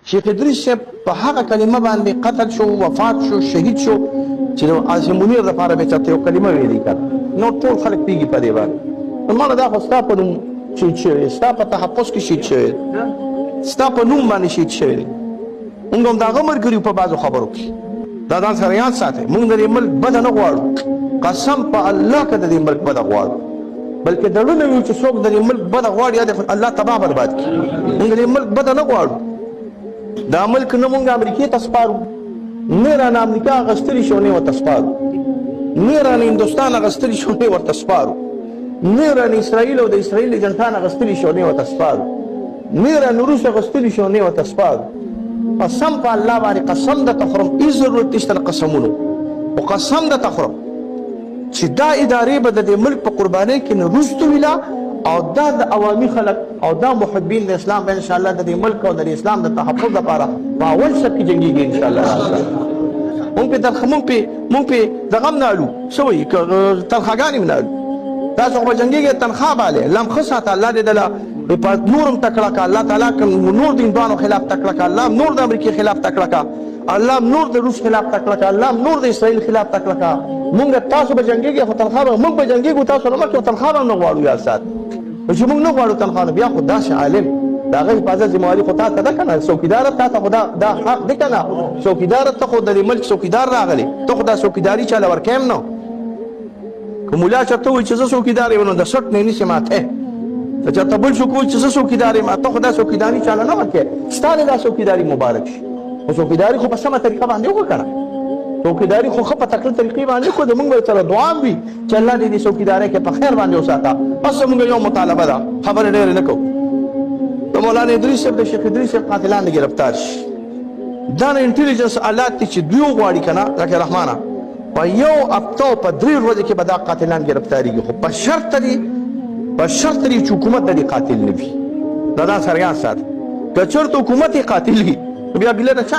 شیخ ادریس صاحب په هغه کلمه باندې قتل شو، وفات شو، شهید شو چې د عاصم منیر لپاره به چاته یو کلمه ویلې کړه. نو ټول خلک پیږي په دې باندې. ما دا خو ستا په نوم شهید شوی، ستا په تحفظ کې شهید شوی، ستا په نوم باندې شهید شوی. موږ هم د هغه ملګري په بعضو خبرو کې دا ځان سره یاد ساتئ. موږ د دې ملک بده نه غواړو، قسم په الله که د دې ملک بده غواړو، بلکې دړونه وي چې څوک د دې ملک بده غواړي یا د الله تباه برباد کړي. موږ د دې ملک بده نه غواړو. دا ملک نه موږ امریکې ته سپارو، نه رانه امریکا اخیستلي شو نه ورته سپارو، نه رانه هندوستان اخیستلي شو نه ورته سپارو، نه رانه اسرائیل او د اسرائیل ایجنټان اخیستلي شو نه ورته سپارو، نه رانه روس اخیستلي شو نه ورته سپارو. قسم په الله باندې قسم درته خورم، هېڅ ضرورت نشته د قسمونو، خو قسم درته خورم چې دا ادارې به د دې ملک په قربانۍ کې نه وروسته ویله، او دا د عوامي خلک او دا محبین د اسلام به انشاءالله د دې ملک او د اسلام د تحفظ لپاره په اول شب کې جنګېږي انشاءالله. مونږ پې دغه هم نه الو، څه وایي تنخواګانې هم نه الو. تاسو خو به جنګېږئ تنخوا باندې، الله هم ښه ساته، الله دې دله نور هم تکړه که، الله تعالی که نور د هندوانو خلاف تکړه که، الله هم نور د امریکې خلاف تکړه که، الله هم نور د روس خلاف تکړه که، الله هم نور د اسرائیل خلاف تکړه که. مونږ تاسو به جنګېږئ خو تنخوا به مونږ به جنګېږو تاسو نه مخکې، تنخوا به هم نه غواړو. یاد سات چې مونږ نه غواړو تنخوا نه، بیا خو داسې عالم د هغه حفاظت ذمهواري خو تا ته ده که نه، څوکیداره تا ته خو دا حق دی که نه. څوکیداره ته خو د دې ملک څوکیدار راغلی، ته خو دا څوکیداري چاله ورکویم نه. که ملا چېرته وایي چې زه څوکیدار یم نو د سټ نه نیسي ماته، که چېرته بل څوک وایي چې زه څوکیدار یم، ته خو دا څوکیداري چاله نه ورکوې، ستا دې دا څوکیداري مبارک شي. خو څوکیداري خو په سمه طریقه باندې وکړه که نه، څوکیداري خو ښه په تکړه طریقې باندې وکړو. د مونږ سره دعا وي چې الله دې دې څوکیدارۍ کې په خیر باندې وساته. بس زموږ یو مطالبه ده، خبرې ډېرې نه کوو. د مولانا ادریس صاحب د شیخ ادریس صاحب قاتلان دې ګرفتار شي. دا نه انټیلیجنس آلات دي چې دوی وغواړي که نه ذکر رحمانه، په یو هفته او په 3 ورځې کې به دا قاتلان ګرفتارېږي، خو په شرط دی چې حکومت د دې قاتل نه وي. دا ځان سره یاد ساته، که چېرته حکومت یې قاتل وي بیا ګیله د چا